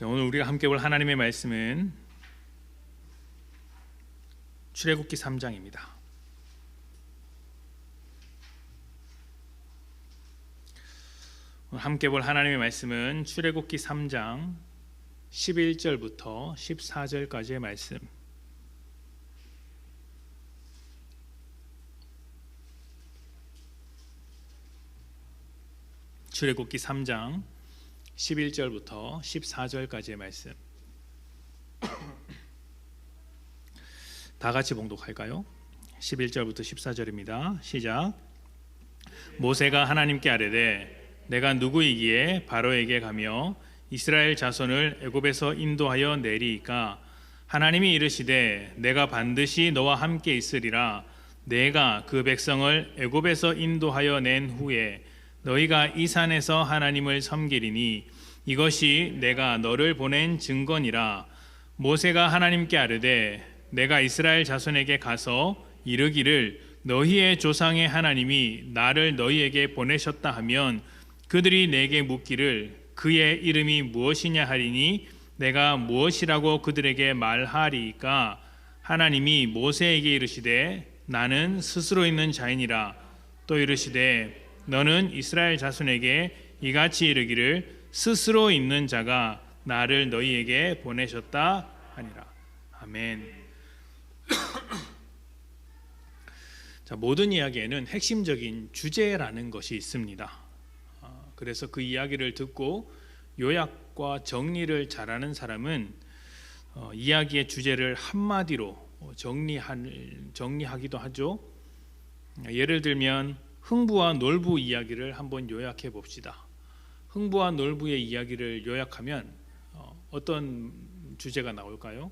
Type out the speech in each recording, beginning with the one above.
오늘 우리가 함께 볼 하나님의 말씀은 출애굽기 3장입니다. 오늘 함께 볼 하나님의 말씀은 출애굽기 3장 11절부터 14절까지의 말씀. 출애굽기 3장 11절부터 14절까지의 말씀. 다 같이 봉독할까요? 11절부터 14절입니다. 시작. 모세가 하나님께 아뢰되 내가 누구이기에 바로에게 가며 이스라엘 자손을 애굽에서 인도하여 내리이까? 하나님이 이르시되 내가 반드시 너와 함께 있으리라. 내가 그 백성을 애굽에서 인도하여 낸 후에 너희가 이 산에서 하나님을 섬기리니 이것이 내가 너를 보낸 증거니라. 모세가 하나님께 아뢰되 내가 이스라엘 자손에게 가서 이르기를 너희의 조상의 하나님이 나를 너희에게 보내셨다 하면 그들이 내게 묻기를 그의 이름이 무엇이냐 하리니 내가 무엇이라고 그들에게 말하리이까? 하나님이 모세에게 이르시되 나는 스스로 있는 자이니라. 또 이르시되 너는 이스라엘 자손에게 이같이 이르기를 스스로 있는 자가 나를 너희에게 보내셨다 하니라. 아멘. 자, 모든 이야기에는 핵심적인 주제라는 것이 있습니다. 그래서 그 이야기를 듣고 요약과 정리를 잘하는 사람은 이야기의 주제를 한마디로 정리하기도 하죠. 예를 들면 흥부와 놀부 이야기를 한번 요약해 봅시다. 흥부와 놀부의 이야기를 요약하면 어떤 주제가 나올까요?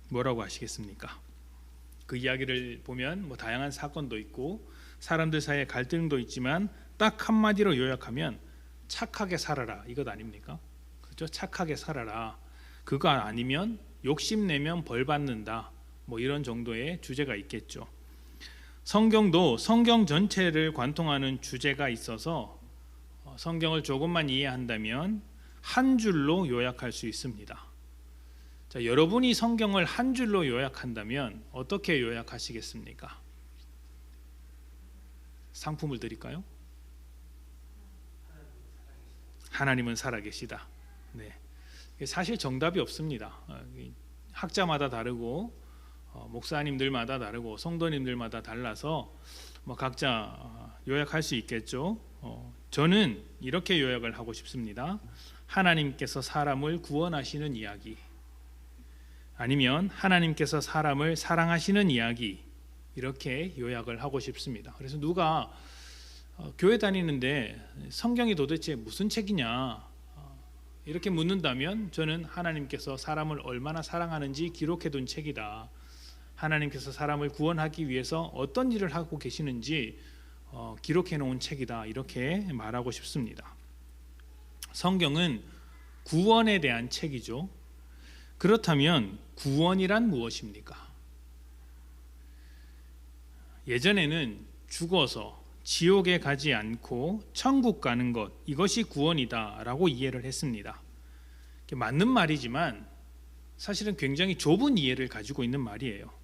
뭐라고 하시겠습니까? 그 이야기를 보면 다양한 사건도 있고 사람들 사이에 갈등도 있지만 딱 한마디로 요약하면 착하게 살아라 이것 아닙니까? 그렇죠? 착하게 살아라. 그거 아니면 욕심내면 벌 받는다. 이런 정도의 주제가 있겠죠. 성경도 성경 전체를 관통하는 주제가 있어서 성경을 조금만 이해한다면 한 줄로 요약할 수 있습니다. 자, 여러분이 성경을 한 줄로 요약한다면 어떻게 요약하시겠습니까? 상품을 드릴까요? 하나님은 살아계시다. 네. 사실 정답이 없습니다. 학자마다 다르고 목사님들마다 다르고 성도님들마다 달라서 각자 요약할 수 있겠죠. 저는 이렇게 요약을 하고 싶습니다. 하나님께서 사람을 구원하시는 이야기, 아니면 하나님께서 사람을 사랑하시는 이야기, 이렇게 요약을 하고 싶습니다. 그래서 누가 교회 다니는데 성경이 도대체 무슨 책이냐 이렇게 묻는다면 저는 하나님께서 사람을 얼마나 사랑하는지 기록해둔 책이다. 하나님께서 사람을 구원하기 위해서 어떤 일을 하고 계시는지 기록해 놓은 책이다. 이렇게 말하고 싶습니다. 성경은 구원에 대한 책이죠. 그렇다면 구원이란 무엇입니까? 예전에는 죽어서 지옥에 가지 않고 천국 가는 것, 이것이 구원이다라고 이해를 했습니다. 맞는 말이지만 사실은 굉장히 좁은 이해를 가지고 있는 말이에요.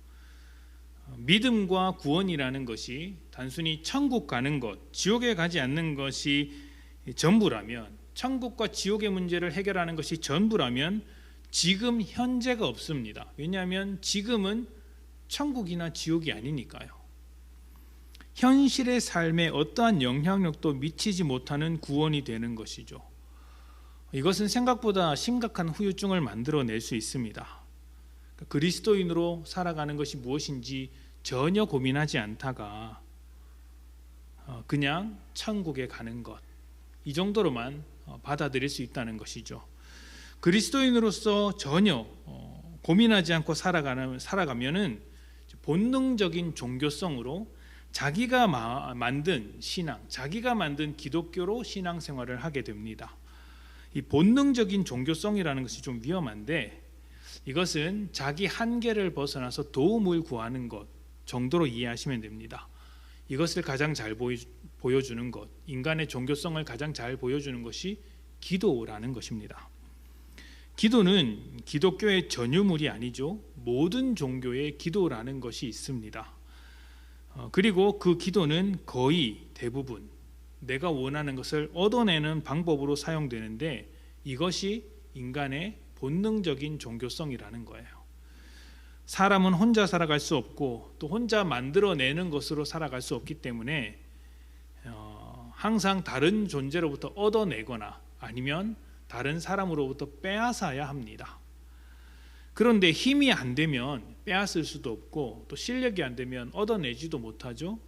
믿음과 구원이라는 것이 단순히 천국 가는 것, 지옥에 가지 않는 것이 전부라면, 천국과 지옥의 문제를 해결하는 것이 전부라면 지금 현재가 없습니다. 왜냐하면 지금은 천국이나 지옥이 아니니까요. 현실의 삶에 어떠한 영향력도 미치지 못하는 구원이 되는 것이죠. 이것은 생각보다 심각한 후유증을 만들어낼 수 있습니다. 그리스도인으로 살아가는 것이 무엇인지 전혀 고민하지 않다가 그냥 천국에 가는 것, 이 정도로만 받아들일 수 있다는 것이죠. 그리스도인으로서 전혀 고민하지 않고 살아가면은 본능적인 종교성으로 자기가 만든 신앙, 자기가 만든 기독교로 신앙생활을 하게 됩니다. 이 본능적인 종교성이라는 것이 좀 위험한데 이것은 자기 한계를 벗어나서 도움을 구하는 것 정도로 이해하시면 됩니다. 이것을 가장 잘 보여주는 것, 인간의 종교성을 가장 잘 보여주는 것이 기도라는 것입니다. 기도는 기독교의 전유물이 아니죠. 모든 종교의 기도라는 것이 있습니다. 그리고 그 기도는 거의 대부분 내가 원하는 것을 얻어내는 방법으로 사용되는데 이것이 인간의 본능적인 종교성이라는 거예요. 사람은 혼자 살아갈 수 없고 또 혼자 만들어내는 것으로 살아갈 수 없기 때문에 항상 다른 존재로부터 얻어내거나 아니면 다른 사람으로부터 빼앗아야 합니다. 그런데 힘이 안 되면 빼앗을 수도 없고 또 실력이 안 되면 얻어내지도 못하죠.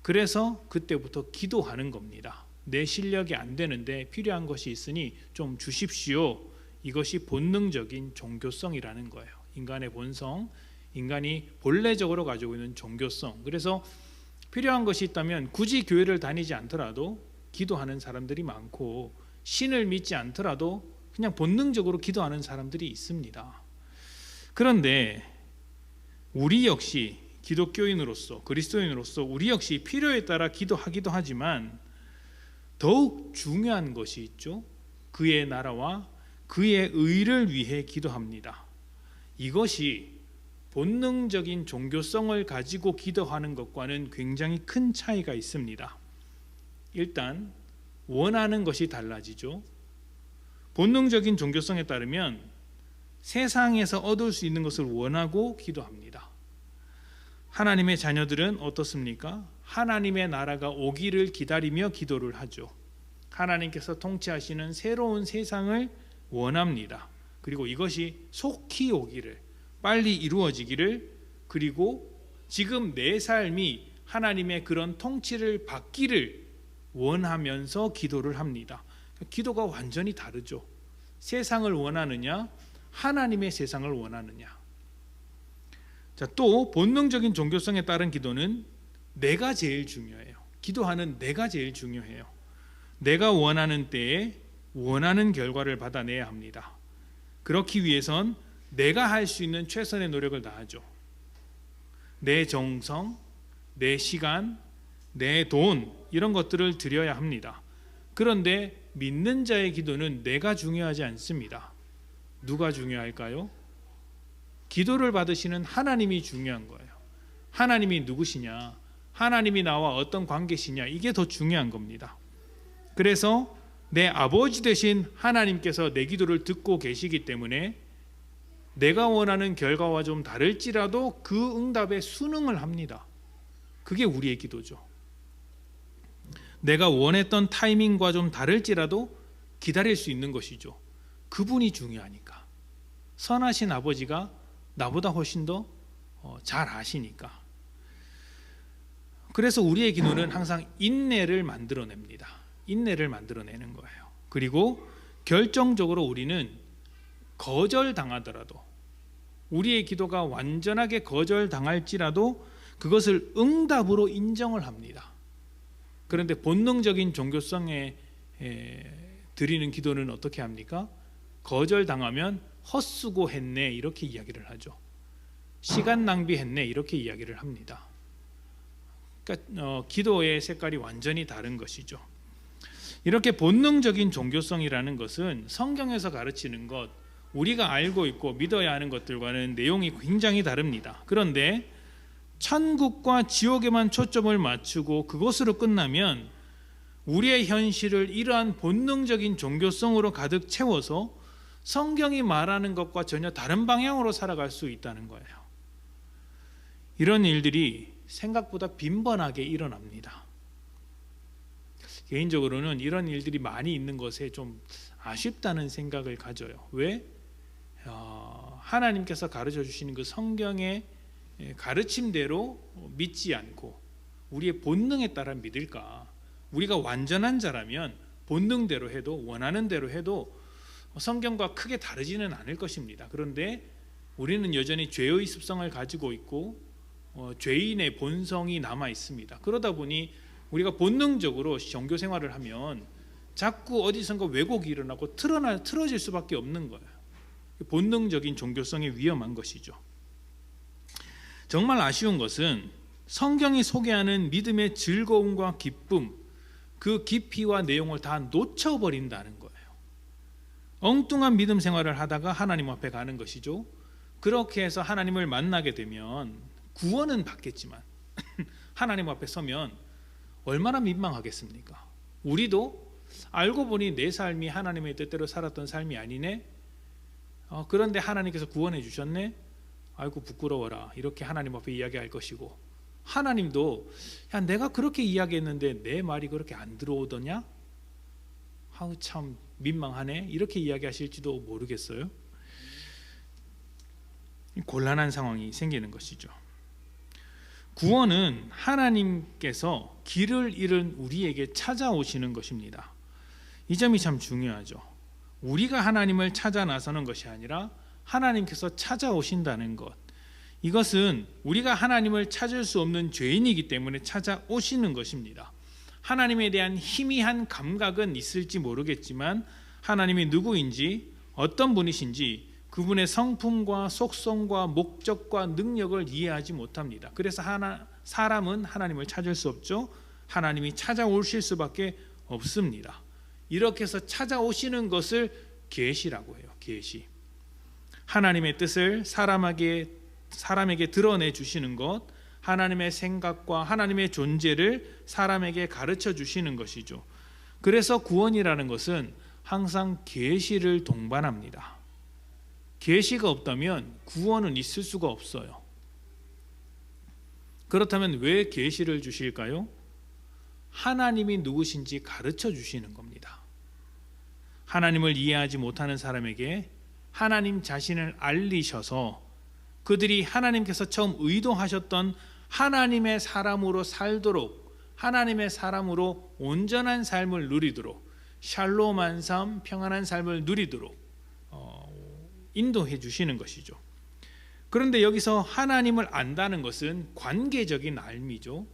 그래서 그때부터 기도하는 겁니다. 내 실력이 안 되는데 필요한 것이 있으니 좀 주십시오. 이것이 본능적인 종교성이라는 거예요. 인간의 본성, 인간이 본래적으로 가지고 있는 종교성. 그래서 필요한 것이 있다면 굳이 교회를 다니지 않더라도 기도하는 사람들이 많고 신을 믿지 않더라도 그냥 본능적으로 기도하는 사람들이 있습니다. 그런데 우리 역시 기독교인으로서 그리스도인으로서 우리 역시 필요에 따라 기도하기도 하지만 더욱 중요한 것이 있죠. 그의 나라와 그의 의를 위해 기도합니다. 이것이 본능적인 종교성을 가지고 기도하는 것과는 굉장히 큰 차이가 있습니다. 일단 원하는 것이 달라지죠. 본능적인 종교성에 따르면 세상에서 얻을 수 있는 것을 원하고 기도합니다. 하나님의 자녀들은 어떻습니까? 하나님의 나라가 오기를 기다리며 기도를 하죠. 하나님께서 통치하시는 새로운 세상을 원합니다. 그리고 이것이 속히 오기를, 빨리 이루어지기를, 그리고 지금 내 삶이 하나님의 그런 통치를 받기를 원하면서 기도를 합니다. 기도가 완전히 다르죠. 세상을 원하느냐, 하나님의 세상을 원하느냐. 자, 또 본능적인 종교성에 따른 기도는 내가 제일 중요해요. 기도하는 내가 제일 중요해요. 내가 원하는 때에 원하는 결과를 받아내야 합니다. 그렇기 위해선 내가 할 수 있는 최선의 노력을 다하죠. 내 정성, 내 시간, 내 돈 이런 것들을 드려야 합니다. 그런데 믿는 자의 기도는 내가 중요하지 않습니다. 누가 중요할까요? 기도를 받으시는 하나님이 중요한 거예요. 하나님이 누구시냐? 하나님이 나와 어떤 관계시냐? 이게 더 중요한 겁니다. 그래서 내 아버지 되신 하나님께서 내 기도를 듣고 계시기 때문에 내가 원하는 결과와 좀 다를지라도 그 응답에 순응을 합니다. 그게 우리의 기도죠. 내가 원했던 타이밍과 좀 다를지라도 기다릴 수 있는 것이죠. 그분이 중요하니까. 선하신 아버지가 나보다 훨씬 더 잘 아시니까. 그래서 우리의 기도는 항상 인내를 만들어냅니다. 인내를 만들어내는 거예요. 그리고 결정적으로 우리는 거절당하더라도, 우리의 기도가 완전하게 거절당할지라도 그것을 응답으로 인정을 합니다. 그런데 본능적인 종교성에 드리는 기도는 어떻게 합니까? 거절당하면 헛수고했네 이렇게 이야기를 하죠. 시간 낭비했네 이렇게 이야기를 합니다. 그러니까 기도의 색깔이 완전히 다른 것이죠. 이렇게 본능적인 종교성이라는 것은 성경에서 가르치는 것, 우리가 알고 있고 믿어야 하는 것들과는 내용이 굉장히 다릅니다. 그런데 천국과 지옥에만 초점을 맞추고 그것으로 끝나면 우리의 현실을 이러한 본능적인 종교성으로 가득 채워서 성경이 말하는 것과 전혀 다른 방향으로 살아갈 수 있다는 거예요. 이런 일들이 생각보다 빈번하게 일어납니다. 개인적으로는 이런 일들이 많이 있는 것에 좀 아쉽다는 생각을 가져요. 왜? 하나님께서 가르쳐 주시는 그 성경의 가르침대로 믿지 않고 우리의 본능에 따라 믿을까? 우리가 완전한 자라면 본능대로 해도 원하는 대로 해도 성경과 크게 다르지는 않을 것입니다. 그런데 우리는 여전히 죄의 습성을 가지고 있고 죄인의 본성이 남아 있습니다. 그러다 보니 우리가 본능적으로 종교 생활을 하면 자꾸 어디선가 왜곡이 일어나고 틀어질 수밖에 없는 거예요. 본능적인 종교성이 위험한 것이죠. 정말 아쉬운 것은 성경이 소개하는 믿음의 즐거움과 기쁨, 그 깊이와 내용을 다 놓쳐버린다는 거예요. 엉뚱한 믿음 생활을 하다가 하나님 앞에 가는 것이죠. 그렇게 해서 하나님을 만나게 되면 구원은 받겠지만 하나님 앞에 서면 얼마나 민망하겠습니까? 우리도 알고 보니 내 삶이 하나님의 뜻대로 살았던 삶이 아니네. 그런데 하나님께서 구원해 주셨네. 아이고 부끄러워라. 이렇게 하나님 앞에 이야기할 것이고, 하나님도 야 내가 그렇게 이야기했는데 내 말이 그렇게 안 들어오더냐? 아우 참 민망하네. 이렇게 이야기하실지도 모르겠어요. 곤란한 상황이 생기는 것이죠. 구원은 하나님께서 길을 잃은 우리에게 찾아오시는 것입니다. 이 점이 참 중요하죠. 우리가 하나님을 찾아 나서는 것이 아니라 하나님께서 찾아오신다는 것, 이것은 우리가 하나님을 찾을 수 없는 죄인이기 때문에 찾아오시는 것입니다. 하나님에 대한 희미한 감각은 있을지 모르겠지만 하나님이 누구인지, 어떤 분이신지, 그분의 성품과 속성과 목적과 능력을 이해하지 못합니다. 그래서 사람은 하나님을 찾을 수 없죠. 하나님이 찾아오실 수밖에 없습니다. 이렇게 해서 찾아오시는 것을 계시라고 해요. 계시. 하나님의 뜻을 사람에게 드러내 주시는 것, 하나님의 생각과 하나님의 존재를 사람에게 가르쳐 주시는 것이죠. 그래서 구원이라는 것은 항상 계시를 동반합니다. 계시가 없다면 구원은 있을 수가 없어요. 그렇다면 왜 계시를 주실까요? 하나님이 누구신지 가르쳐 주시는 겁니다. 하나님을 이해하지 못하는 사람에게 하나님 자신을 알리셔서 그들이 하나님께서 처음 의도하셨던 하나님의 사람으로 살도록, 하나님의 사람으로 온전한 삶을 누리도록, 샬롬한 삶, 평안한 삶을 누리도록 인도해 주시는 것이죠. 그런데 여기서 하나님을 안다는 것은 관계적인 알미죠.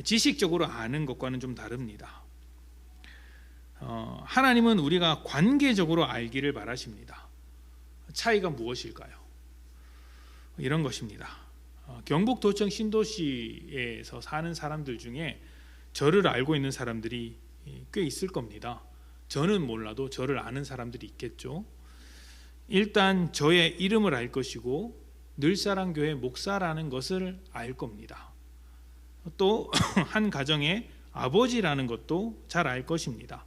지식적으로 아는 것과는 좀 다릅니다. 하나님은 우리가 관계적으로 알기를 바라십니다. 차이가 무엇일까요? 이런 것입니다. 경북도청 신도시에서 사는 사람들 중에 저를 알고 있는 사람들이 꽤 있을 겁니다. 저는 몰라도 저를 아는 사람들이 있겠죠. 일단 저의 이름을 알 것이고 늘사랑교회 목사라는 것을 알 겁니다. 또 한 가정의 아버지라는 것도 잘 알 것입니다.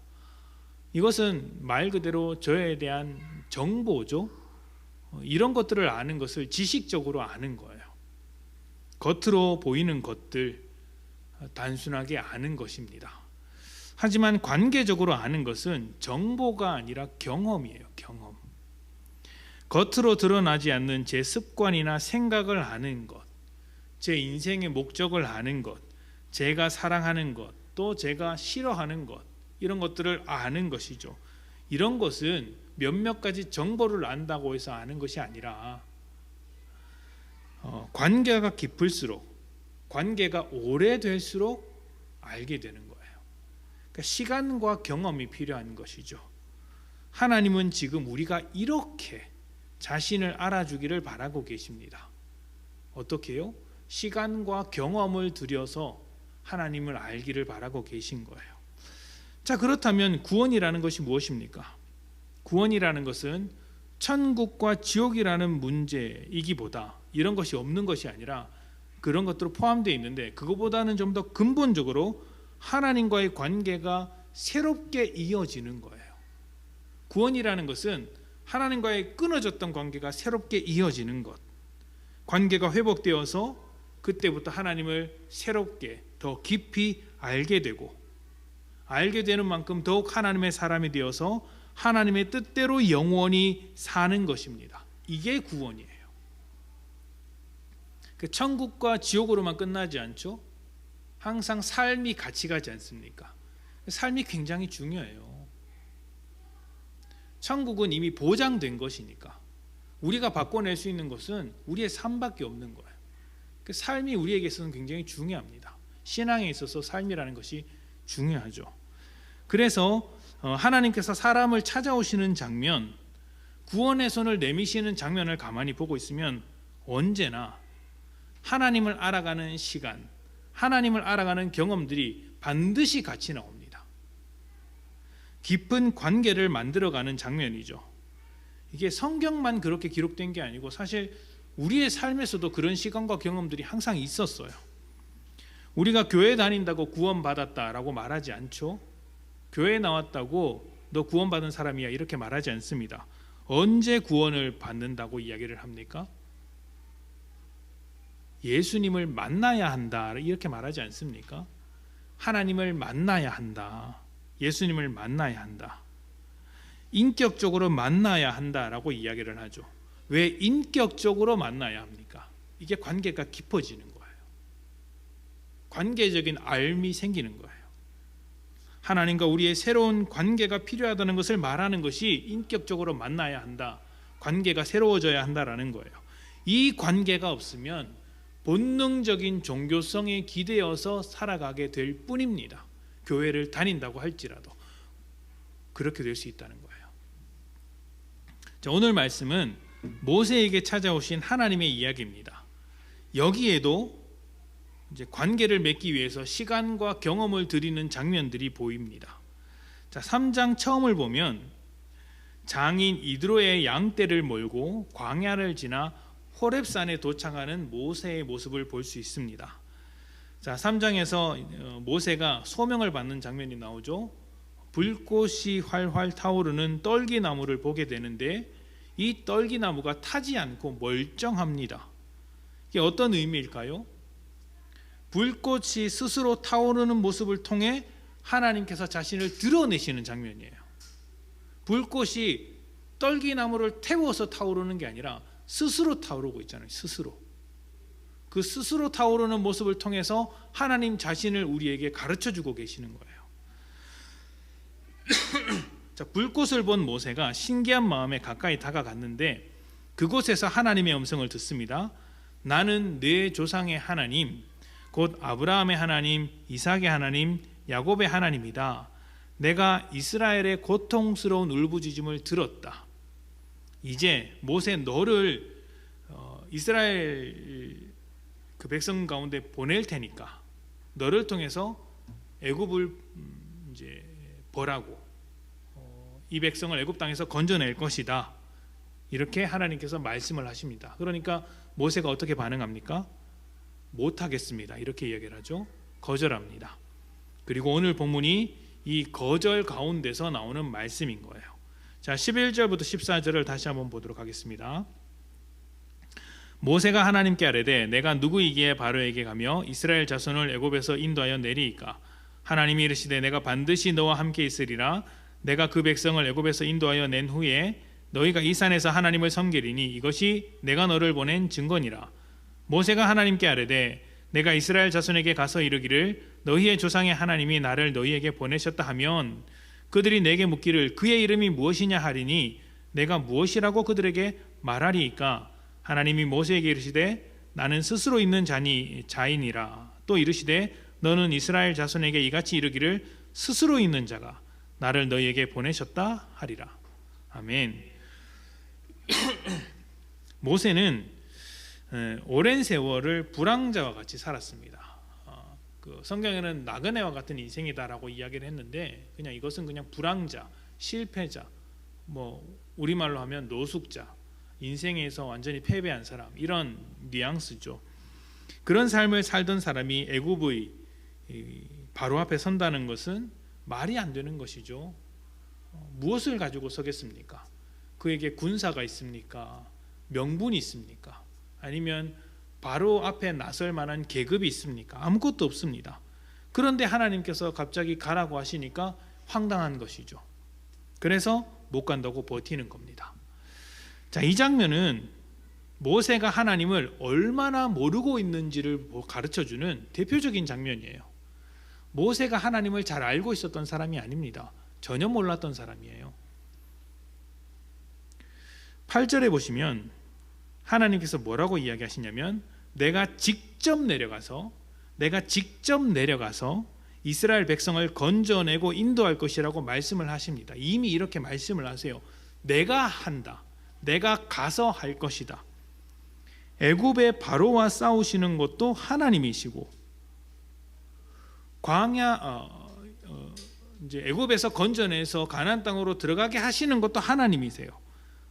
이것은 말 그대로 저에 대한 정보죠. 이런 것들을 아는 것을 지식적으로 아는 거예요. 겉으로 보이는 것들, 단순하게 아는 것입니다. 하지만 관계적으로 아는 것은 정보가 아니라 경험이에요. 경험. 겉으로 드러나지 않는 제 습관이나 생각을 아는 것, 제 인생의 목적을 아는 것, 제가 사랑하는 것, 또 제가 싫어하는 것, 이런 것들을 아는 것이죠. 이런 것은 몇몇 가지 정보를 안다고 해서 아는 것이 아니라 관계가 깊을수록, 관계가 오래될수록 알게 되는 거예요. 그러니까 시간과 경험이 필요한 것이죠. 하나님은 지금 우리가 이렇게 자신을 알아주기를 바라고 계십니다. 어떻게요? 시간과 경험을 들여서 하나님을 알기를 바라고 계신 거예요. 자, 그렇다면 구원이라는 것이 무엇입니까? 구원이라는 것은 천국과 지옥이라는 문제이기보다, 이런 것이 없는 것이 아니라 그런 것들로 포함되어 있는데, 그것보다는 좀 더 근본적으로 하나님과의 관계가 새롭게 이어지는 거예요. 구원이라는 것은 하나님과의 끊어졌던 관계가 새롭게 이어지는 것, 관계가 회복되어서 그때부터 하나님을 새롭게 더 깊이 알게 되고, 알게 되는 만큼 더욱 하나님의 사람이 되어서 하나님의 뜻대로 영원히 사는 것입니다. 이게 구원이에요. 천국과 지옥으로만 끝나지 않죠. 항상 삶이 같이 가지 않습니까? 삶이 굉장히 중요해요. 천국은 이미 보장된 것이니까 우리가 바꿔낼 수 있는 것은 우리의 삶밖에 없는 거예요. 삶이 우리에게 있어서는 굉장히 중요합니다. 신앙에 있어서 삶이라는 것이 중요하죠. 그래서 하나님께서 사람을 찾아오시는 장면, 구원의 손을 내미시는 장면을 가만히 보고 있으면 언제나 하나님을 알아가는 시간, 하나님을 알아가는 경험들이 반드시 같이 나옵니다. 깊은 관계를 만들어가는 장면이죠. 이게 성경만 그렇게 기록된 게 아니고 사실 우리의 삶에서도 그런 시간과 경험들이 항상 있었어요. 우리가 교회 다닌다고 구원받았다라고 말하지 않죠. 교회 나왔다고 너 구원받은 사람이야 이렇게 말하지 않습니다. 언제 구원을 받는다고 이야기를 합니까? 예수님을 만나야 한다 이렇게 말하지 않습니까? 하나님을 만나야 한다. 예수님을 만나야 한다. 인격적으로 만나야 한다라고 이야기를 하죠. 왜 인격적으로 만나야 합니까? 이게 관계가 깊어지는 거예요. 관계적인 알미 생기는 거예요. 하나님과 우리의 새로운 관계가 필요하다는 것을 말하는 것이 인격적으로 만나야 한다. 관계가 새로워져야 한다라는 거예요. 이 관계가 없으면 본능적인 종교성에 기대어서 살아가게 될 뿐입니다. 교회를 다닌다고 할지라도 그렇게 될 수 있다는 거예요. 자, 오늘 말씀은 모세에게 찾아오신 하나님의 이야기입니다. 여기에도 이제 관계를 맺기 위해서 시간과 경험을 들이는 장면들이 보입니다. 자, 3장 처음을 보면 장인 이드로의 양떼를 몰고 광야를 지나 호렙산에 도착하는 모세의 모습을 볼 수 있습니다. 자, 3장에서 모세가 소명을 받는 장면이 나오죠. 불꽃이 활활 타오르는 떨기나무를 보게 되는데 이 떨기나무가 타지 않고 멀쩡합니다. 이게 어떤 의미일까요? 불꽃이 스스로 타오르는 모습을 통해 하나님께서 자신을 드러내시는 장면이에요. 불꽃이 떨기나무를 태워서 타오르는 게 아니라 스스로 타오르고 있잖아요. 스스로. 그 스스로 타오르는 모습을 통해서 하나님 자신을 우리에게 가르쳐주고 계시는 거예요. 자, 불꽃을 본 모세가 신기한 마음에 가까이 다가갔는데 그곳에서 하나님의 음성을 듣습니다. 나는 내 조상의 하나님, 곧 아브라함의 하나님, 이삭의 하나님, 야곱의 하나님이다. 내가 이스라엘의 고통스러운 울부짖음을 들었다. 이제 모세 너를 이스라엘 그 백성 가운데 보낼 테니까 너를 통해서 애굽을 이제 벌하고 이 백성을 애굽 땅에서 건져낼 것이다. 이렇게 하나님께서 말씀을 하십니다. 그러니까 모세가 어떻게 반응합니까? 못하겠습니다. 이렇게 이야기를 하죠. 거절합니다. 그리고 오늘 본문이 이 거절 가운데서 나오는 말씀인 거예요. 자, 11절부터 14절을 다시 한번 보도록 하겠습니다. 모세가 하나님께 아뢰되 내가 누구이기에 바로에게 가며 이스라엘 자손을 애굽에서 인도하여 내리이까? 하나님이 이르시되 내가 반드시 너와 함께 있으리라. 내가 그 백성을 애굽에서 인도하여 낸 후에 너희가 이 산에서 하나님을 섬기리니 이것이 내가 너를 보낸 증거니라. 모세가 하나님께 아뢰되 내가 이스라엘 자손에게 가서 이르기를 너희의 조상의 하나님이 나를 너희에게 보내셨다 하면 그들이 내게 묻기를 그의 이름이 무엇이냐 하리니 내가 무엇이라고 그들에게 말하리이까? 하나님이 모세에게 이르시되 나는 스스로 있는 자이니라. 또 이르시되 너는 이스라엘 자손에게 이같이 이르기를 스스로 있는 자가 나를 너희에게 보내셨다 하리라. 아멘. 모세는 오랜 세월을 불황자와 같이 살았습니다. 그 성경에는 나그네와 같은 인생이다라고 이야기를 했는데 그냥 이것은 그냥 불황자, 실패자, 뭐 우리말로 하면 노숙자, 인생에서 완전히 패배한 사람, 이런 뉘앙스죠. 그런 삶을 살던 사람이 애굽의 바로 앞에 선다는 것은 말이 안 되는 것이죠. 무엇을 가지고 서겠습니까? 그에게 군사가 있습니까? 명분이 있습니까? 아니면 바로 앞에 나설 만한 계급이 있습니까? 아무것도 없습니다. 그런데 하나님께서 갑자기 가라고 하시니까 황당한 것이죠. 그래서 못 간다고 버티는 겁니다. 자, 이 장면은 모세가 하나님을 얼마나 모르고 있는지를 가르쳐주는 대표적인 장면이에요. 모세가 하나님을 잘 알고 있었던 사람이 아닙니다. 전혀 몰랐던 사람이에요. 8절에 보시면 하나님께서 뭐라고 이야기하시냐면 내가 직접 내려가서 이스라엘 백성을 건져내고 인도할 것이라고 말씀을 하십니다. 이미 이렇게 말씀을 하세요. 내가 한다. 내가 가서 할 것이다. 애굽의 바로와 싸우시는 것도 하나님이시고 이제 애굽에서 건져내서 가나안 땅으로 들어가게 하시는 것도 하나님이세요.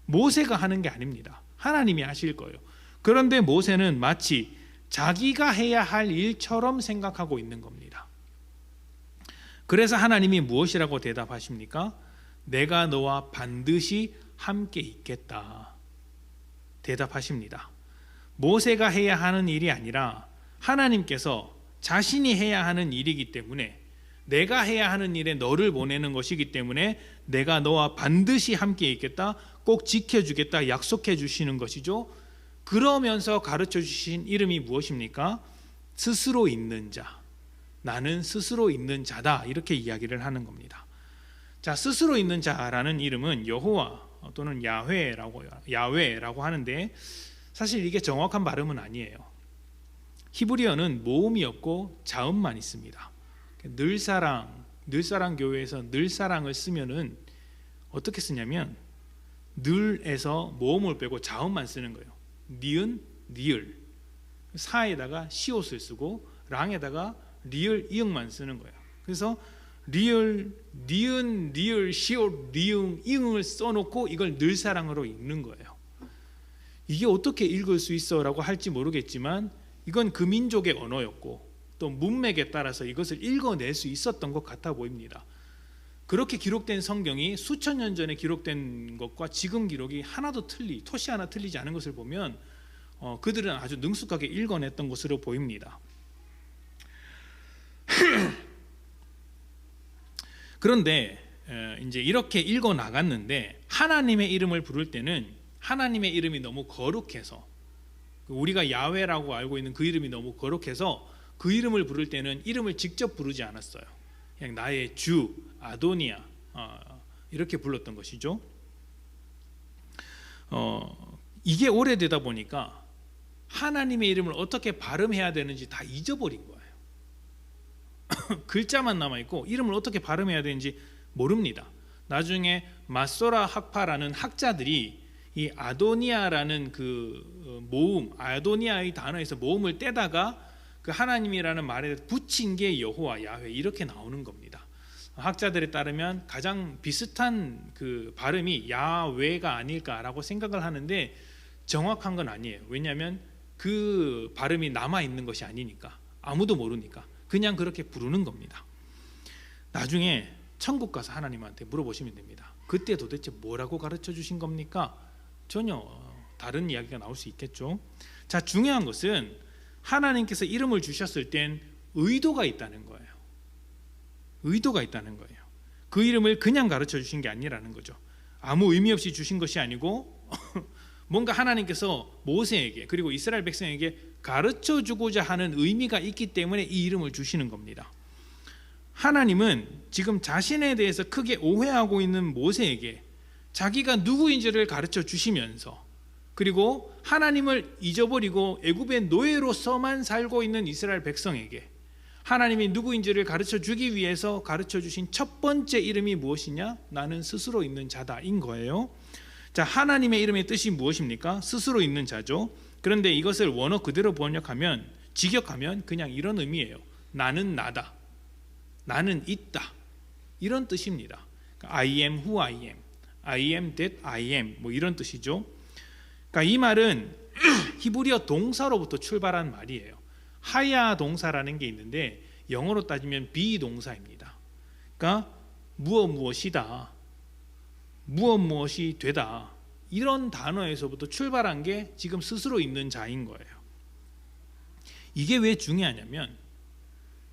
모세가 하는 게 아닙니다. 하나님이 하실 거예요. 그런데 모세는 마치 자기가 해야 할 일처럼 생각하고 있는 겁니다. 그래서 하나님이 무엇이라고 대답하십니까? 내가 너와 반드시 함께 있겠다 대답하십니다. 모세가 해야 하는 일이 아니라 하나님께서 자신이 해야 하는 일이기 때문에, 내가 해야 하는 일에 너를 보내는 것이기 때문에 내가 너와 반드시 함께 있겠다, 꼭 지켜주겠다 약속해 주시는 것이죠. 그러면서 가르쳐 주신 이름이 무엇입니까? 스스로 있는 자, 나는 스스로 있는 자다, 이렇게 이야기를 하는 겁니다. 자, 스스로 있는 자라는 이름은 여호와 또는 야훼라고 하는데, 사실 이게 정확한 발음은 아니에요. 히브리어는 모음이 없고 자음만 있습니다. 늘사랑 교회에서 늘사랑을 쓰면은 어떻게 쓰냐면 늘에서 모음을 빼고 자음만 쓰는 거예요. 니은, 니을, 사에다가 시옷을 쓰고 랑에다가 리을, 이응만 쓰는 거예요. 그래서 리을, 니은, 리을, 시옷, 리응, 이응을 써놓고 이걸 늘사랑으로 읽는 거예요. 이게 어떻게 읽을 수 있어? 라고 할지 모르겠지만 이건 그 민족의 언어였고 또 문맥에 따라서 이것을 읽어낼 수 있었던 것 같아 보입니다. 그렇게 기록된 성경이 수천 년 전에 기록된 것과 지금 기록이 토시 하나 틀리지 않은 것을 보면 그들은 아주 능숙하게 읽어냈던 것으로 보입니다. 그런데 이제 이렇게 읽어 나갔는데 하나님의 이름을 부를 때는 하나님의 이름이 너무 거룩해서, 우리가 야훼라고 알고 있는 그 이름이 너무 거룩해서 그 이름을 부를 때는 이름을 직접 부르지 않았어요. 그냥 나의 주, 아도니아 이렇게 불렀던 것이죠. 이게 오래되다 보니까 하나님의 이름을 어떻게 발음해야 되는지 다 잊어버린 거예요. 글자만 남아있고 이름을 어떻게 발음해야 되는지 모릅니다. 나중에 마소라 학파라는 학자들이 이 아도니아라는 그 모음, 아도니아의 단어에서 모음을 떼다가 그 하나님이라는 말에 붙인 게 여호와, 야훼 이렇게 나오는 겁니다. 학자들에 따르면 가장 비슷한 그 발음이 야훼가 아닐까라고 생각을 하는데 정확한 건 아니에요. 왜냐하면 그 발음이 남아 있는 것이 아니니까, 아무도 모르니까 그냥 그렇게 부르는 겁니다. 나중에 천국 가서 하나님한테 물어보시면 됩니다. 그때 도대체 뭐라고 가르쳐 주신 겁니까? 전혀 다른 이야기가 나올 수 있겠죠. 자, 중요한 것은 하나님께서 이름을 주셨을 땐 의도가 있다는 거예요. 의도가 있다는 거예요. 그 이름을 그냥 가르쳐 주신 게 아니라는 거죠. 아무 의미 없이 주신 것이 아니고 뭔가 하나님께서 모세에게 그리고 이스라엘 백성에게 가르쳐 주고자 하는 의미가 있기 때문에 이 이름을 주시는 겁니다. 하나님은 지금 자신에 대해서 크게 오해하고 있는 모세에게 자기가 누구인지를 가르쳐 주시면서, 그리고 하나님을 잊어버리고 애굽의 노예로서만 살고 있는 이스라엘 백성에게 하나님이 누구인지를 가르쳐 주기 위해서 가르쳐 주신 첫 번째 이름이 무엇이냐? 나는 스스로 있는 자다인 거예요. 자, 하나님의 이름의 뜻이 무엇입니까? 스스로 있는 자죠. 그런데 이것을 원어 그대로 번역하면, 직역하면 그냥 이런 의미예요. 나는 나다, 나는 있다, 이런 뜻입니다. I am who I am, I am that I am, 뭐 이런 뜻이죠. 그러니까 이 말은 히브리어 동사로부터 출발한 말이에요. 하야 동사라는 게 있는데 영어로 따지면 비동사입니다. 그러니까 무엇이다, 무엇이 되다, 이런 단어에서부터 출발한 게 지금 스스로 있는 자인 거예요. 이게 왜 중요하냐면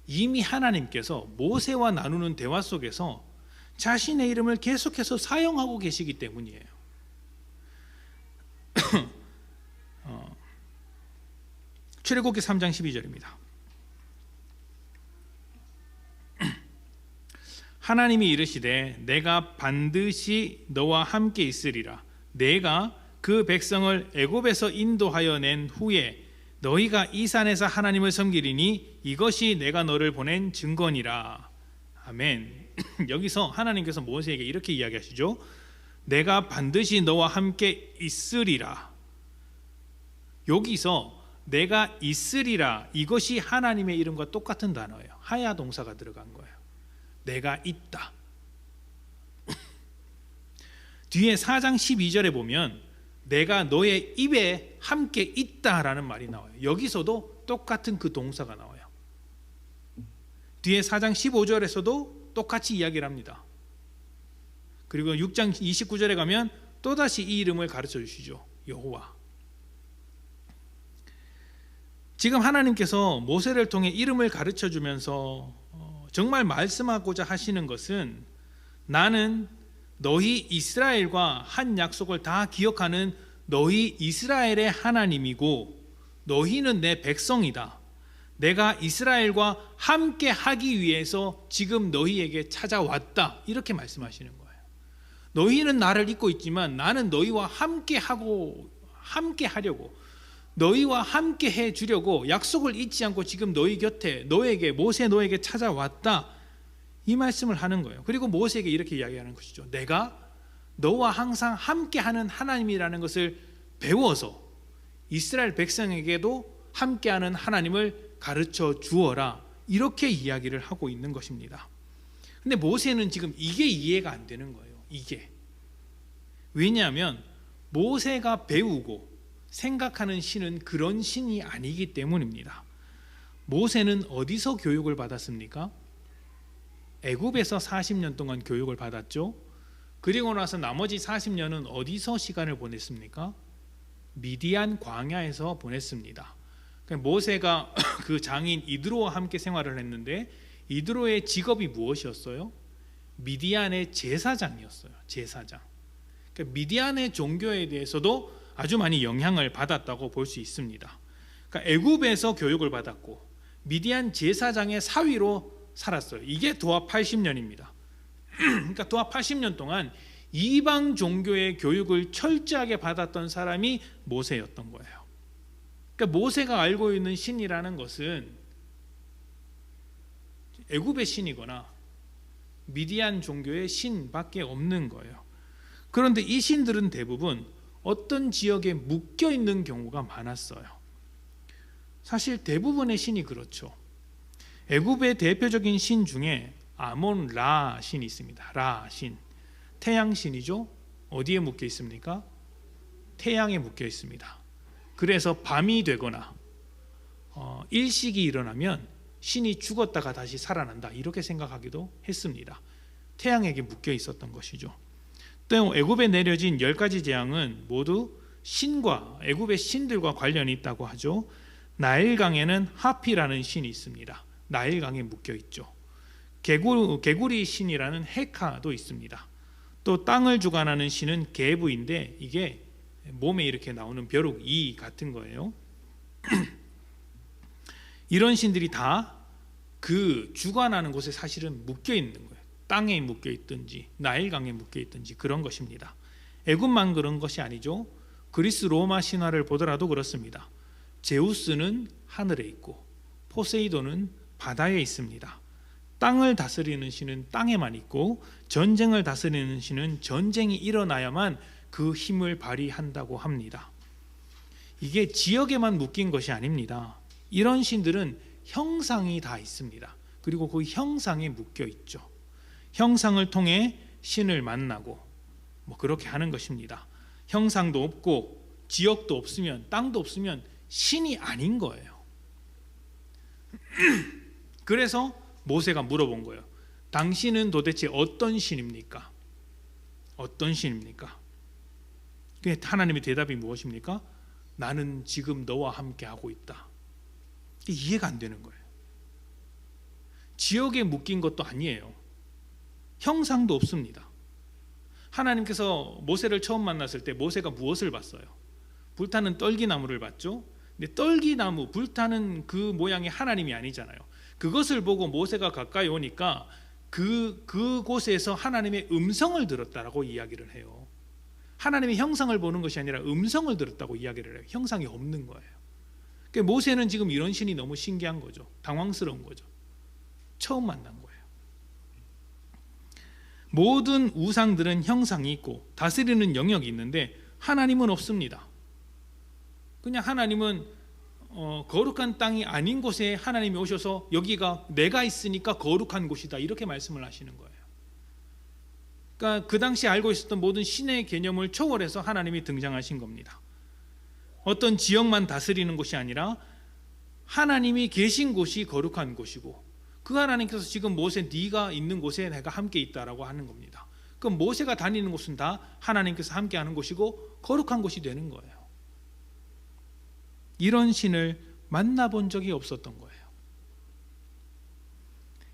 이미 하나님께서 모세와 나누는 대화 속에서 자신의 이름을 계속해서 사용하고 계시기 때문이에요. 출애굽기 3장 12절입니다. 하나님이 이르시되 내가 반드시 너와 함께 있으리라. 내가 그 백성을 애굽에서 인도하여 낸 후에 너희가 이 산에서 하나님을 섬기리니 이것이 내가 너를 보낸 증거니라. 아멘. 여기서 하나님께서 모세에게 이렇게 이야기하시죠. 내가 반드시 너와 함께 있으리라. 여기서 내가 있으리라, 이것이 하나님의 이름과 똑같은 단어예요. 하야 동사가 들어간 거예요. 내가 있다. 뒤에 4장 12절에 보면 내가 너의 입에 함께 있다라는 말이 나와요. 여기서도 똑같은 그 동사가 나와요. 뒤에 4장 15절에서도 똑같이 이야기를 합니다. 그리고 6장 29절에 가면 또다시 이 이름을 가르쳐 주시죠. 여호와. 지금 하나님께서 모세를 통해 이름을 가르쳐 주면서 정말 말씀하고자 하시는 것은 나는 너희 이스라엘과 한 약속을 다 기억하는 너희 이스라엘의 하나님이고 너희는 내 백성이다. 내가 이스라엘과 함께 하기 위해서 지금 너희에게 찾아왔다. 이렇게 말씀하시는 거예요. 너희는 나를 잊고 있지만 나는 너희와 함께 하려고 너희와 함께 해 주려고 약속을 잊지 않고 지금 너희 곁에 너에게 찾아왔다. 이 말씀을 하는 거예요. 그리고 모세에게 이렇게 이야기하는 것이죠. 내가 너와 항상 함께하는 하나님이라는 것을 배워서 이스라엘 백성에게도 함께하는 하나님을 가르쳐 주어라. 이렇게 이야기를 하고 있는 것입니다. 근데 모세는 지금 이게 이해가 안 되는 거예요. 이게. 왜냐하면 모세가 배우고 생각하는 신은 그런 신이 아니기 때문입니다. 모세는 어디서 교육을 받았습니까? 애굽에서 40년 동안 교육을 받았죠. 그리고 나서 나머지 40년은 어디서 시간을 보냈습니까? 미디안 광야에서 보냈습니다. 모세가 그 장인 이드로와 함께 생활을 했는데 이드로의 직업이 무엇이었어요? 미디안의 제사장이었어요. 제사장. 그러니까 미디안의 종교에 대해서도 아주 많이 영향을 받았다고 볼 수 있습니다. 그러니까 애굽에서 교육을 받았고 미디안 제사장의 사위로 살았어요. 이게 도합 80년입니다. 그러니까 도합 80년 동안 이방 종교의 교육을 철저하게 받았던 사람이 모세였던 거예요. 그러니까 모세가 알고 있는 신이라는 것은 애굽의 신이거나 미디안 종교의 신밖에 없는 거예요. 그런데 이 신들은 대부분 어떤 지역에 묶여 있는 경우가 많았어요. 사실 대부분의 신이 그렇죠. 애굽의 대표적인 신 중에 아몬 라 신이 있습니다. 라 신. 태양 신이죠. 어디에 묶여 있습니까? 태양에 묶여 있습니다. 그래서 밤이 되거나 일식이 일어나면 신이 죽었다가 다시 살아난다. 이렇게 생각하기도 했습니다. 태양에게 묶여 있었던 것이죠. 또 애굽에 내려진 10가지 재앙은 모두 신과 애굽의 신들과 관련이 있다고 하죠. 나일강에는 하피라는 신이 있습니다. 나일강에 묶여 있죠. 개구리 신이라는 헤카도 있습니다. 또 땅을 주관하는 신은 게브인데 이게 몸에 이렇게 나오는 벼룩 이 같은 거예요. 이런 신들이 다 그 주관하는 곳에 사실은 묶여 있는 거예요. 땅에 묶여 있든지 나일강에 묶여 있든지 그런 것입니다. 애굽만 그런 것이 아니죠. 그리스 로마 신화를 보더라도 그렇습니다. 제우스는 하늘에 있고 포세이돈은 바다에 있습니다. 땅을 다스리는 신은 땅에만 있고 전쟁을 다스리는 신은 전쟁이 일어나야만 그 힘을 발휘한다고 합니다. 이게 지역에만 묶인 것이 아닙니다. 이런 신들은 형상이 다 있습니다. 그리고 그 형상에 묶여 있죠. 형상을 통해 신을 만나고 그렇게 하는 것입니다. 형상도 없고 지역도 없으면 땅도 없으면 신이 아닌 거예요. 그래서 모세가 물어본 거예요. 당신은 어떤 신입니까? 어떤 신입니까? 하나님의 대답이 무엇입니까? 나는 지금 너와 함께 하고 있다. 이해가 안 되는 거예요. 지역에 묶인 것도 아니에요. 형상도 없습니다. 하나님께서 모세를 처음 만났을 때 모세가 무엇을 봤어요? 불타는 떨기나무를 봤죠. 근데 떨기나무, 불타는 그 모양이 하나님이 아니잖아요. 그것을 보고 모세가 가까이 오니까 그곳에서 하나님의 음성을 들었다라고 이야기를 해요. 하나님의 형상을 보는 것이 아니라 음성을 들었다고 이야기를 해요. 형상이 없는 거예요. 그러니까 모세는 지금 이런 신이 너무 신기한 거죠. 당황스러운 거죠. 처음 만난 거예요. 모든 우상들은 형상이 있고 다스리는 영역이 있는데 하나님은 없습니다. 그냥 하나님은 거룩한 땅이 아닌 곳에 하나님이 오셔서 여기가 내가 있으니까 거룩한 곳이다 이렇게 말씀을 하시는 거예요. 그러니까 그 당시 알고 있었던 모든 신의 개념을 초월해서 하나님이 등장하신 겁니다. 어떤 지역만 다스리는 곳이 아니라 하나님이 계신 곳이 거룩한 곳이고, 그 하나님께서 지금 모세 네가 있는 곳에 내가 함께 있다라고 하는 겁니다. 그럼 모세가 다니는 곳은 다 하나님께서 함께 하는 곳이고 거룩한 곳이 되는 거예요. 이런 신을 만나본 적이 없었던 거예요.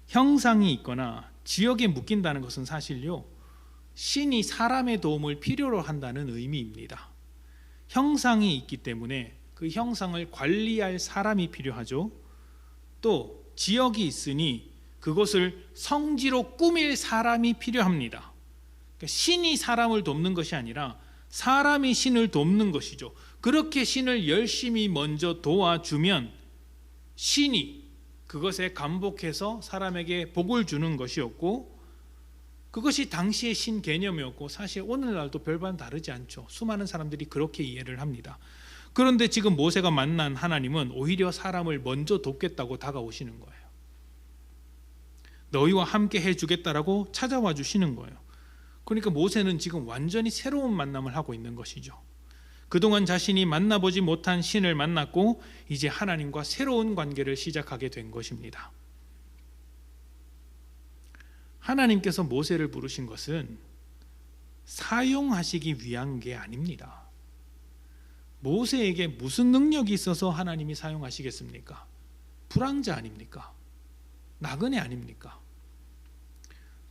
형상이 있거나 지역에 묶인다는 것은 사실요, 신이 사람의 도움을 필요로 한다는 의미입니다. 형상이 있기 때문에 그 형상을 관리할 사람이 필요하죠. 또 지역이 있으니 그것을 성지로 꾸밀 사람이 필요합니다. 그러니까 신이 사람을 돕는 것이 아니라 사람이 신을 돕는 것이죠. 그렇게 신을 열심히 먼저 도와주면 신이 그것에 감복해서 사람에게 복을 주는 것이었고, 그것이 당시의 신 개념이었고, 사실 오늘날도 별반 다르지 않죠. 수많은 사람들이 그렇게 이해를 합니다. 그런데 지금 모세가 만난 하나님은 오히려 사람을 먼저 돕겠다고 다가오시는 거예요. 너희와 함께 해주겠다라고 찾아와 주시는 거예요. 그러니까 모세는 지금 완전히 새로운 만남을 하고 있는 것이죠. 그동안 자신이 만나보지 못한 신을 만났고 이제 하나님과 새로운 관계를 시작하게 된 것입니다. 하나님께서 모세를 부르신 것은 사용하시기 위한 게 아닙니다. 모세에게 무슨 능력이 있어서 하나님이 사용하시겠습니까? 불황자 아닙니까? 나그네 아닙니까?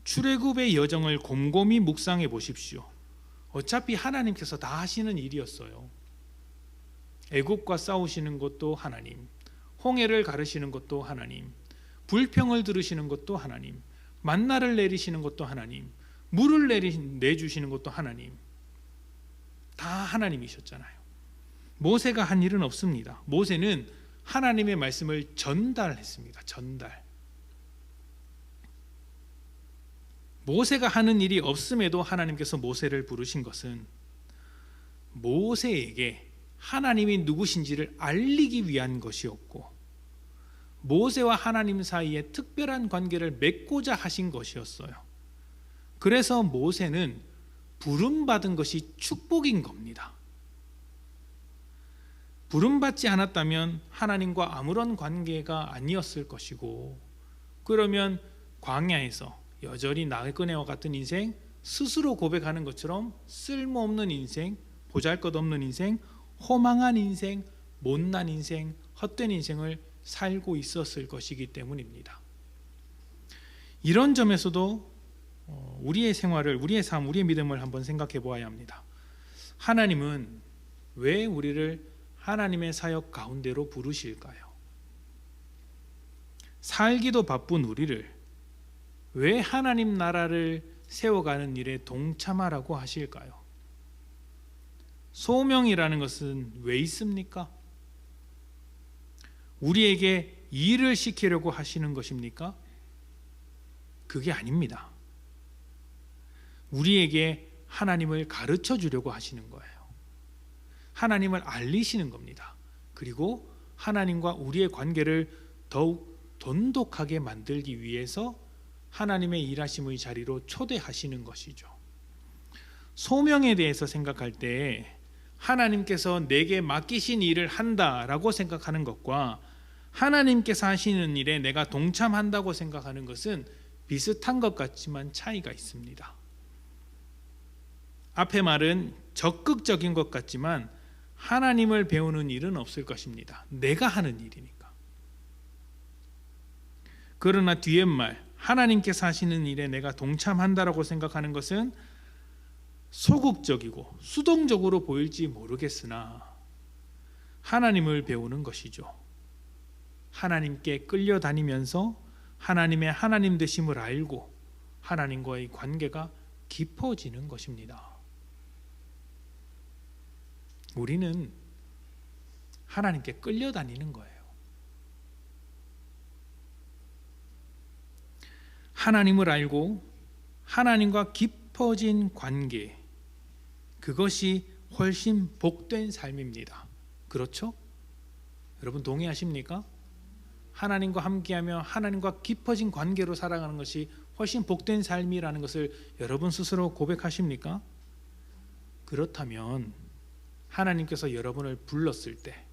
출애굽의 여정을 곰곰이 묵상해 보십시오. 어차피 하나님께서 다 하시는 일이었어요. 애국과 싸우시는 것도 하나님, 홍해를 가르시는 것도 하나님, 불평을 들으시는 것도 하나님, 만나를 내리시는 것도 하나님, 물을 내주시는 것도 하나님, 다 하나님이셨잖아요. 모세가 한 일은 없습니다. 모세는 하나님의 말씀을 전달했습니다. 전달. 모세가 하는 일이 없음에도 하나님께서 모세를 부르신 것은 모세에게 하나님이 누구신지를 알리기 위한 것이었고, 모세와 하나님 사이에 특별한 관계를 맺고자 하신 것이었어요. 그래서 모세는 부름받은 것이 축복인 겁니다. 부름받지 않았다면 하나님과 아무런 관계가 아니었을 것이고, 그러면 광야에서 여전히 나그네와 같은 인생, 스스로 고백하는 것처럼 쓸모없는 인생, 보잘것없는 인생, 허망한 인생, 못난 인생, 헛된 인생을 살고 있었을 것이기 때문입니다. 이런 점에서도 우리의 생활을, 우리의 삶, 우리의 믿음을 한번 생각해 보아야 합니다. 하나님은 왜 우리를 하나님의 사역 가운데로 부르실까요? 살기도 바쁜 우리를 왜 하나님 나라를 세워가는 일에 동참하라고 하실까요? 소명이라는 것은 왜 있습니까? 우리에게 일을 시키려고 하시는 것입니까? 그게 아닙니다. 우리에게 하나님을 가르쳐 주려고 하시는 거예요. 하나님을 알리시는 겁니다. 그리고 하나님과 우리의 관계를 더욱 돈독하게 만들기 위해서 하나님의 일하심의 자리로 초대하시는 것이죠. 소명에 대해서 생각할 때 하나님께서 내게 맡기신 일을 한다라고 생각하는 것과 하나님께서 하시는 일에 내가 동참한다고 생각하는 것은 비슷한 것 같지만 차이가 있습니다. 앞의 말은 적극적인 것 같지만 하나님을 배우는 일은 없을 것입니다. 내가 하는 일이니까. 그러나 뒤에 말, 하나님께서 하시는 일에 내가 동참한다라고 생각하는 것은 소극적이고 수동적으로 보일지 모르겠으나 하나님을 배우는 것이죠. 하나님께 끌려다니면서 하나님의 하나님 되심을 알고 하나님과의 관계가 깊어지는 것입니다. 우리는 하나님께 끌려다니는 거예요. 하나님을 알고 하나님과 깊어진 관계, 그것이 훨씬 복된 삶입니다. 그렇죠? 여러분 동의하십니까? 하나님과 함께하며 하나님과 깊어진 관계로 살아가는 것이 훨씬 복된 삶이라는 것을 여러분 스스로 고백하십니까? 그렇다면 하나님께서 여러분을 불렀을 때,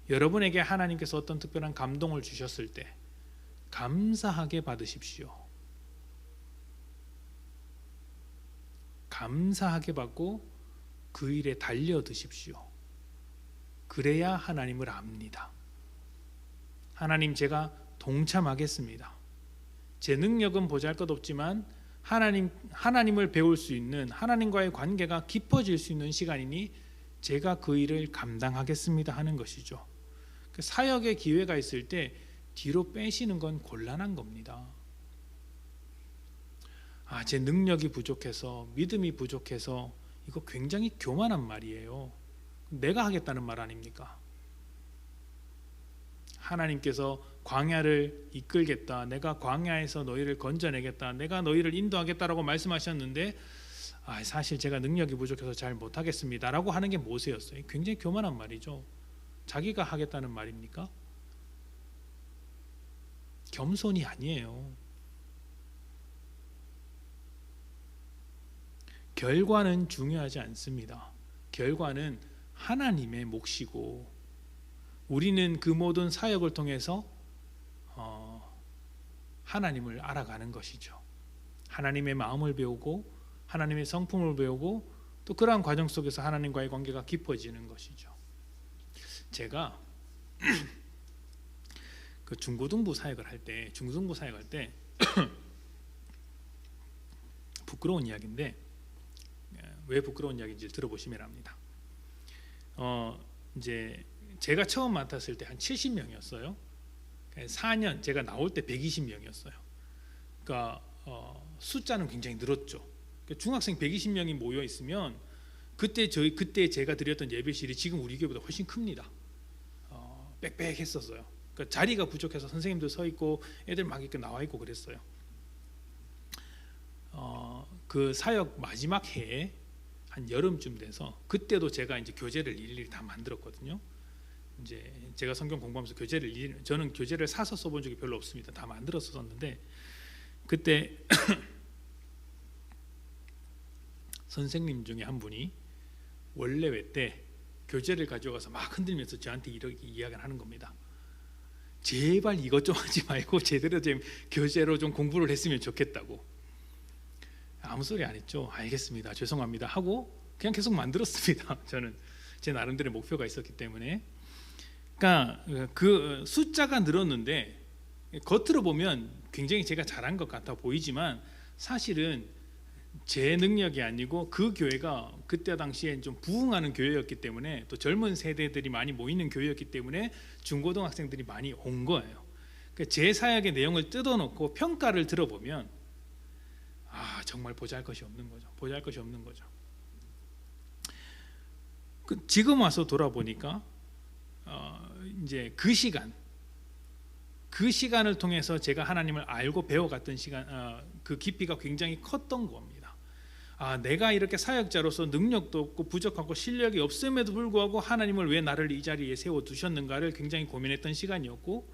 여러분에게 하나님께서 어떤 특별한 감동을 주셨을 때 감사하게 받으십시오. 감사하게 받고 그 일에 달려드십시오. 그래야 하나님을 압니다. 하나님, 제가 동참하겠습니다. 제 능력은 보잘것없지만 하나님을 배울 수 있는, 하나님과의 관계가 깊어질 수 있는 시간이니 제가 그 일을 감당하겠습니다 하는 것이죠. 사역의 기회가 있을 때 뒤로 빼시는 건 곤란한 겁니다. 제 능력이 부족해서, 믿음이 부족해서, 이거 굉장히 교만한 말이에요. 내가 하겠다는 말 아닙니까? 하나님께서 광야를 이끌겠다, 내가 광야에서 너희를 건져내겠다, 내가 너희를 인도하겠다라고 말씀하셨는데 사실 제가 능력이 부족해서 잘 못하겠습니다 라고 하는 게 모세였어요. 굉장히 교만한 말이죠. 자기가 하겠다는 말입니까? 겸손이 아니에요. 결과는 중요하지 않습니다. 결과는 하나님의 몫이고 우리는 그 모든 사역을 통해서 하나님을 알아가는 것이죠. 하나님의 마음을 배우고 하나님의 성품을 배우고 또 그러한 과정 속에서 하나님과의 관계가 깊어지는 것이죠. 제가 그 중고등부 사역을 할 때 부끄러운 이야기인데 왜 부끄러운 이야기인지 들어보시면 압니다. 이제 제가 처음 맡았을 때 한 70명이었어요. 4년 제가 나올 때 120명이었어요. 그러니까 숫자는 굉장히 늘었죠. 그러니까 중학생 120명이 모여 있으면 그때 제가 드렸던 예배실이 지금 우리 교회보다 훨씬 큽니다. 빽빽했었어요. 그러니까 자리가 부족해서 선생님들 서 있고 애들 막 이렇게 나와 있고 그랬어요. 그 사역 마지막 해에 한 여름쯤 돼서 그때도 제가 이제 교재를 일일이 다 만들었거든요. 이제 제가 성경 공부하면서 저는 교재를 사서 써본 적이 별로 없습니다. 다 만들어서 썼는데 그때 선생님 중에 한 분이 원래회 때 교재를 가져가서 막 흔들면서 저한테 이렇게 이야기를 하는 겁니다. 제발 이것 좀 하지 말고 제대로 좀 교재로 좀 공부를 했으면 좋겠다고. 아무 소리 안 했죠. 알겠습니다, 죄송합니다 하고 그냥 계속 만들었습니다. 저는 제 나름대로 목표가 있었기 때문에. 그러니까 그 숫자가 늘었는데 겉으로 보면 굉장히 제가 잘한 것 같아 보이지만 사실은 제 능력이 아니고 그 교회가 그때 당시에 좀 부흥하는 교회였기 때문에 또 젊은 세대들이 많이 모이는 교회였기 때문에 중고등학생들이 많이 온 거예요. 그러니까 제 사역의 내용을 뜯어놓고 평가를 들어보면 정말 보잘것이 없는 거죠. 지금 와서 돌아보니까 이제 그 시간을 통해서 제가 하나님을 알고 배워갔던 시간, 그 깊이가 굉장히 컸던 겁니다. 내가 이렇게 사역자로서 능력도 없고 부족하고 실력이 없음에도 불구하고 하나님을 왜 나를 이 자리에 세워두셨는가를 굉장히 고민했던 시간이었고,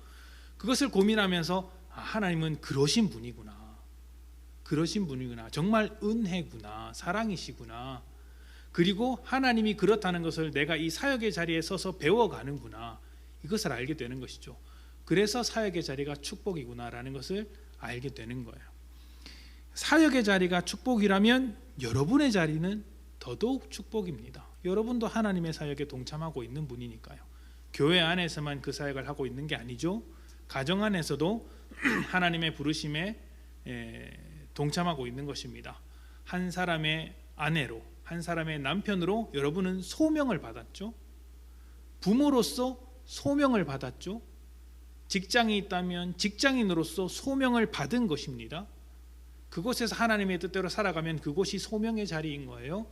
그것을 고민하면서 하나님은 그러신 분이구나, 정말 은혜구나, 사랑이시구나, 그리고 하나님이 그렇다는 것을 내가 이 사역의 자리에 서서 배워가는구나, 이것을 알게 되는 것이죠. 그래서 사역의 자리가 축복이구나라는 것을 알게 되는 거예요. 사역의 자리가 축복이라면 여러분의 자리는 더더욱 축복입니다. 여러분도 하나님의 사역에 동참하고 있는 분이니까요. 교회 안에서만 그 사역을 하고 있는 게 아니죠. 가정 안에서도 하나님의 부르심에 동참하고 있는 것입니다. 한 사람의 아내로, 한 사람의 남편으로 여러분은 소명을 받았죠. 부모로서 소명을 받았죠. 직장이 있다면 직장인으로서 소명을 받은 것입니다. 그곳에서 하나님의 뜻대로 살아가면 그곳이 소명의 자리인 거예요.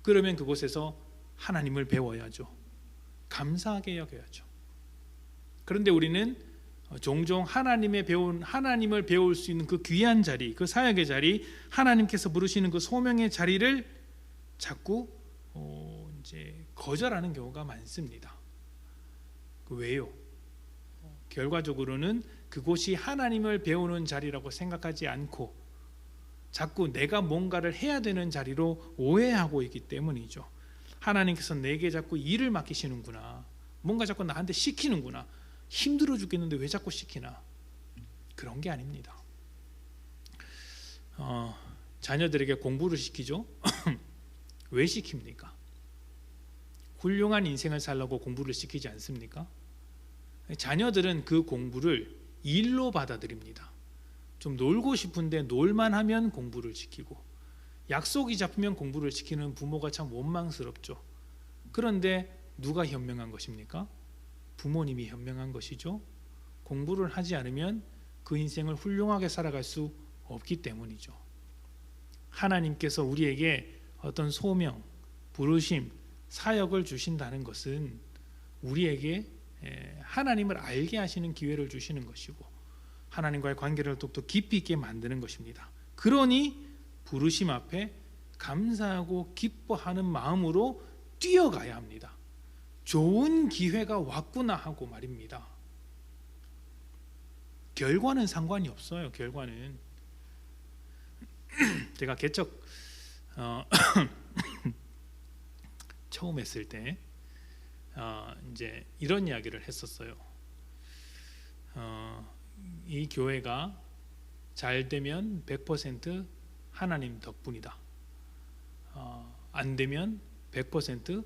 그러면 그곳에서 하나님을 배워야죠. 감사하게 여겨야죠. 그런데 우리는 종종 하나님을 배울 수 있는 그 귀한 자리, 그 사역의 자리, 하나님께서 부르시는 그 소명의 자리를 자꾸 이제 거절하는 경우가 많습니다. 왜요? 결과적으로는 그곳이 하나님을 배우는 자리라고 생각하지 않고 자꾸 내가 뭔가를 해야 되는 자리로 오해하고 있기 때문이죠. 하나님께서 내게 자꾸 일을 맡기시는구나, 뭔가 자꾸 나한테 시키는구나, 힘들어 죽겠는데 왜 자꾸 시키나, 그런 게 아닙니다. 자녀들에게 공부를 시키죠. 왜 시킵니까? 훌륭한 인생을 살려고 공부를 시키지 않습니까? 자녀들은 그 공부를 일로 받아들입니다. 좀 놀고 싶은데 놀만 하면 공부를 시키고, 약속이 잡히면 공부를 시키는 부모가 참 원망스럽죠. 그런데 누가 현명한 것입니까? 부모님이 현명한 것이죠. 공부를 하지 않으면 그 인생을 훌륭하게 살아갈 수 없기 때문이죠. 하나님께서 우리에게 어떤 소명, 부르심, 사역을 주신다는 것은 우리에게 하나님을 알게 하시는 기회를 주시는 것이고, 하나님과의 관계를 더욱더 깊이 있게 만드는 것입니다. 그러니 부르심 앞에 감사하고 기뻐하는 마음으로 뛰어가야 합니다. 좋은 기회가 왔구나 하고 말입니다. 결과는 상관이 없어요. 결과는 제가 개척 처음 했을 때 이제 이런 이야기를 했었어요. 이 교회가 잘 되면 100% 하나님 덕분이다. 안 되면 100%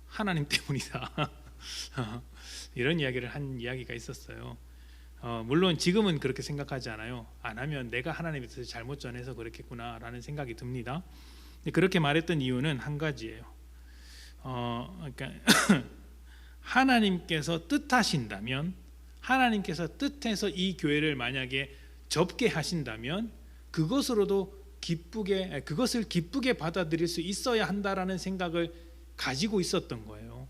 하나님 때문이다. 이런 이야기를 한 이야기가 있었어요. 물론 지금은 그렇게 생각하지 않아요. 안 하면 내가 하나님에 대해서 잘못 전해서 그렇겠구나라는 생각이 듭니다. 그렇게 말했던 이유는 한 가지예요. 그러니까 하나님께서 뜻하신다면, 하나님께서 뜻해서 이 교회를 만약에 접게 하신다면 그것으로도 그것을 기쁘게 받아들일 수 있어야 한다라는 생각을 가지고 있었던 거예요.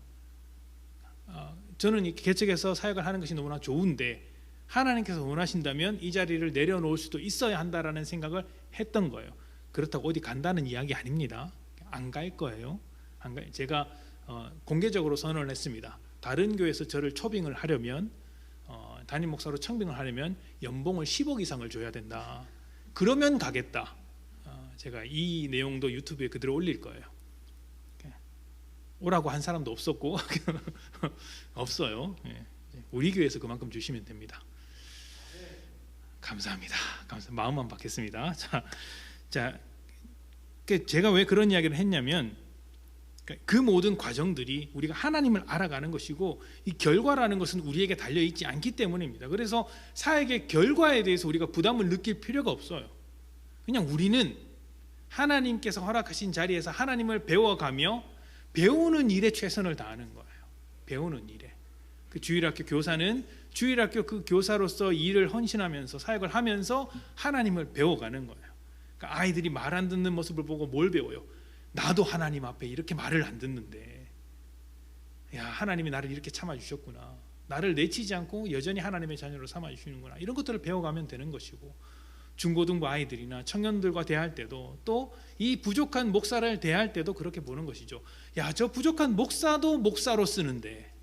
저는 이 개척에서 사역을 하는 것이 너무나 좋은데 하나님께서 원하신다면 이 자리를 내려놓을 수도 있어야 한다라는 생각을 했던 거예요. 그렇다고 어디 간다는 이야기 아닙니다. 안 갈 거예요. 제가 공개적으로 선언을 했습니다. 다른 교회에서 저를 초빙을 하려면, 담임 목사로 청빙을 하려면 연봉을 10억 이상을 줘야 된다. 그러면 가겠다. 제가 이 내용도 유튜브에 그대로 올릴 거예요. 오라고 한 사람도 없었고 없어요. 우리 교회에서 그만큼 주시면 됩니다. 감사합니다. 마음만 받겠습니다. 자, 제가 왜 그런 이야기를 했냐면, 그 모든 과정들이 우리가 하나님을 알아가는 것이고, 이 결과라는 것은 우리에게 달려있지 않기 때문입니다. 그래서 사역의 결과에 대해서 우리가 부담을 느낄 필요가 없어요. 그냥 우리는 하나님께서 허락하신 자리에서 하나님을 배워가며 배우는 일에 최선을 다하는 거예요. 배우는 일에. 그 주일학교 교사는 주일학교 그 교사로서 일을 헌신하면서 사역을 하면서 하나님을 배워가는 거예요. 그러니까 아이들이 말 안 듣는 모습을 보고 뭘 배워요? 나도 하나님 앞에 이렇게 말을 안 듣는데, 야, 하나님이 나를 이렇게 참아주셨구나, 나를 내치지 않고 여전히 하나님의 자녀로 삼아주시는구나, 이런 것들을 배워가면 되는 것이고, 중고등부 아이들이나 청년들과 대할 때도, 또 이 부족한 목사를 대할 때도 그렇게 보는 것이죠. 야, 저 부족한 목사도 목사로 쓰는데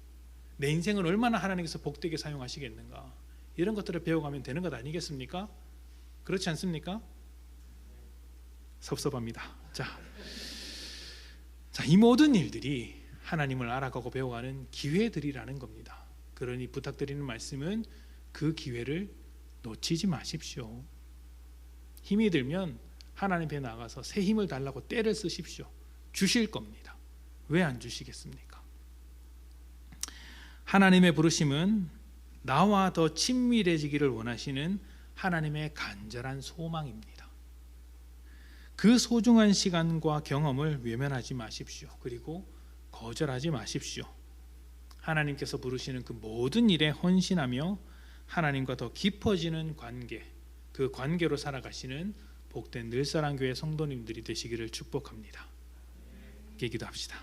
내 인생을 얼마나 하나님께서 복되게 사용하시겠는가, 이런 것들을 배워가면 되는 것 아니겠습니까? 그렇지 않습니까? 섭섭합니다. 자, 이 모든 일들이 하나님을 알아가고 배워가는 기회들이라는 겁니다. 그러니 부탁드리는 말씀은 그 기회를 놓치지 마십시오. 힘이 들면 하나님 앞에 나가서 새 힘을 달라고 떼를 쓰십시오. 주실 겁니다. 왜 안 주시겠습니까? 하나님의 부르심은 나와 더 친밀해지기를 원하시는 하나님의 간절한 소망입니다. 그 소중한 시간과 경험을 외면하지 마십시오. 그리고 거절하지 마십시오. 하나님께서 부르시는 그 모든 일에 헌신하며 하나님과 더 깊어지는 관계, 그 관계로 살아가시는 복된 늘사랑교회 성도님들이 되시기를 축복합니다. 기도합시다.